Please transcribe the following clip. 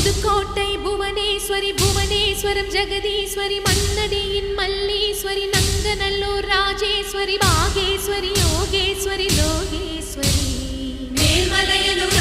Pudukkottai Bhuvaneswari Puvaneswaram Jagadeeswari மன்னடியின் Malleswari Nanganallur Rajeswari Bageshwari Yogeswari Lokeswari Melmalayanur